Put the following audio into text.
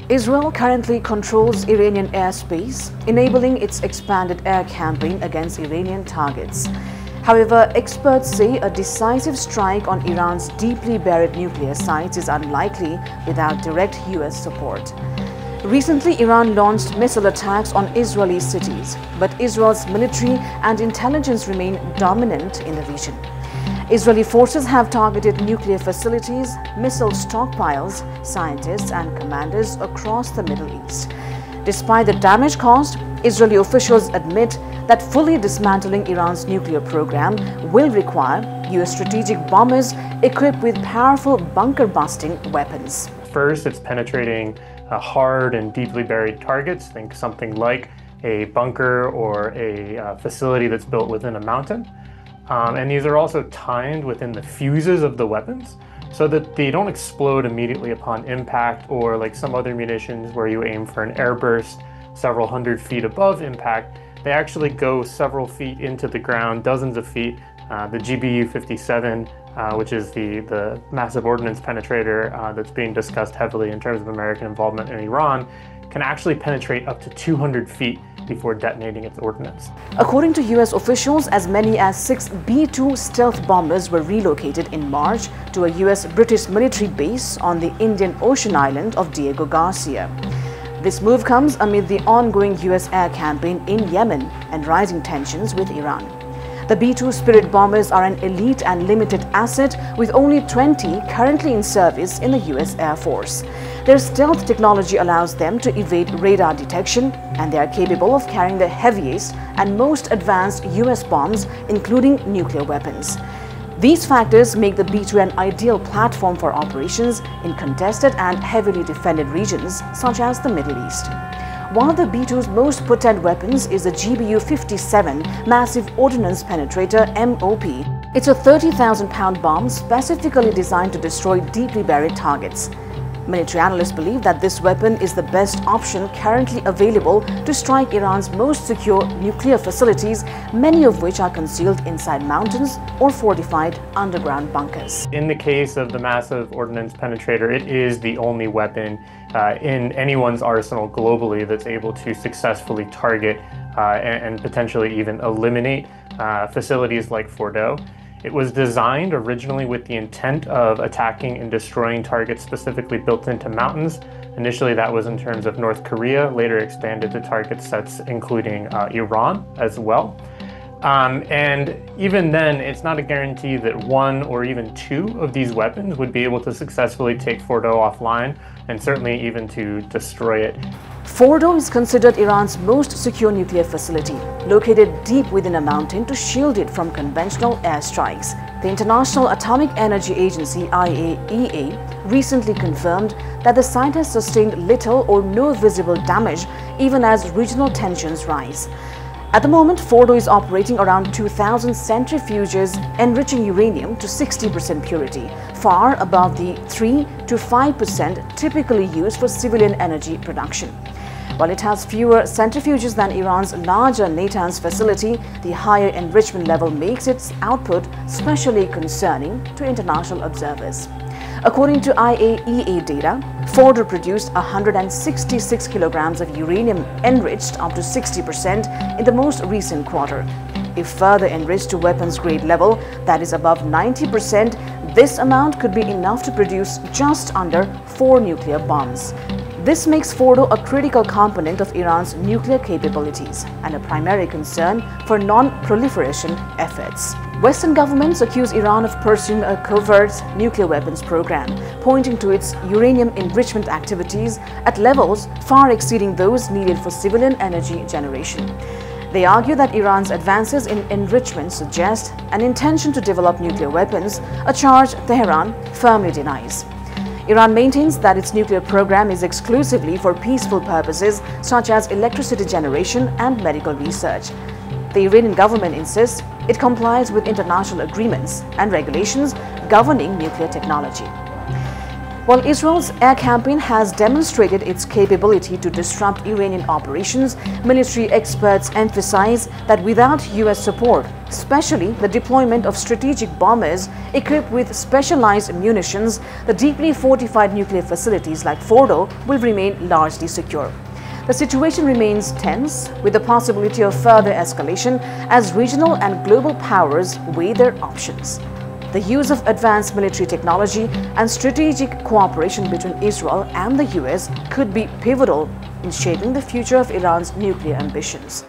Israel currently controls Iranian airspace, enabling its expanded air campaign against Iranian targets. However, experts say a decisive strike on Iran's deeply buried nuclear sites is unlikely without direct US support. Recently, Iran launched missile attacks on Israeli cities, but Israel's military and intelligence remain dominant in the region. Israeli forces have targeted nuclear facilities, missile stockpiles, scientists and commanders across the Middle East. Despite the damage caused, Israeli officials admit that fully dismantling Iran's nuclear program will require US strategic bombers equipped with powerful bunker-busting weapons. First, it's penetrating hard and deeply buried targets. Think something like a bunker or a facility that's built within a mountain. And these are also timed within the fuses of the weapons so that they don't explode immediately upon impact, or like some other munitions where you aim for an airburst several hundred feet above impact. They actually go several feet into the ground, dozens of feet. The GBU-57, which is the massive ordnance penetrator that's being discussed heavily in terms of American involvement in Iran, can actually penetrate up to 200 feet before detonating its ordnance. According to US officials, as many as 6 B-2 stealth bombers were relocated in March to a US-British military base on the Indian Ocean island of Diego Garcia. This move comes amid the ongoing US air campaign in Yemen and rising tensions with Iran. The B-2 Spirit bombers are an elite and limited asset, with only 20 currently in service in the US Air Force. Their stealth technology allows them to evade radar detection, and they are capable of carrying the heaviest and most advanced US bombs, including nuclear weapons. These factors make the B-2 an ideal platform for operations in contested and heavily defended regions such as the Middle East. One of the B-2's most potent weapons is the GBU-57 Massive Ordnance Penetrator MOP. It's a 30,000-pound bomb specifically designed to destroy deeply buried targets. Military analysts believe that this weapon is the best option currently available to strike Iran's most secure nuclear facilities, many of which are concealed inside mountains or fortified underground bunkers. In the case of the Massive Ordnance Penetrator, it is the only weapon in anyone's arsenal globally that's able to successfully target and potentially even eliminate facilities like Fordo. It was designed originally with the intent of attacking and destroying targets specifically built into mountains. Initially, that was in terms of North Korea, later expanded to target sets including Iran as well. And even then, it's not a guarantee that one or even two of these weapons would be able to successfully take Fordo offline, and certainly even to destroy it. Fordo is considered Iran's most secure nuclear facility, located deep within a mountain to shield it from conventional airstrikes. The International Atomic Energy Agency (IAEA) recently confirmed that the site has sustained little or no visible damage even as regional tensions rise. At the moment, Fordo is operating around 2,000 centrifuges, enriching uranium to 60% purity, far above the 3 to 5% typically used for civilian energy production. While it has fewer centrifuges than Iran's larger Natanz facility, the higher enrichment level makes its output especially concerning to international observers. According to IAEA data, Fordo produced 166 kilograms of uranium enriched up to 60% in the most recent quarter. If further enriched to weapons-grade level, that is above 90%, this amount could be enough to produce just under 4 nuclear bombs. This makes Fordo a critical component of Iran's nuclear capabilities and a primary concern for non-proliferation efforts. Western governments accuse Iran of pursuing a covert nuclear weapons program, pointing to its uranium enrichment activities at levels far exceeding those needed for civilian energy generation. They argue that Iran's advances in enrichment suggest an intention to develop nuclear weapons, a charge Tehran firmly denies. Iran maintains that its nuclear program is exclusively for peaceful purposes such as electricity generation and medical research. The Iranian government insists it complies with international agreements and regulations governing nuclear technology. While Israel's air campaign has demonstrated its capability to disrupt Iranian operations, military experts emphasize that without U.S. support, especially the deployment of strategic bombers equipped with specialized munitions, the deeply fortified nuclear facilities like Fordo will remain largely secure. The situation remains tense, with the possibility of further escalation as regional and global powers weigh their options. The use of advanced military technology and strategic cooperation between Israel and the US could be pivotal in shaping the future of Iran's nuclear ambitions.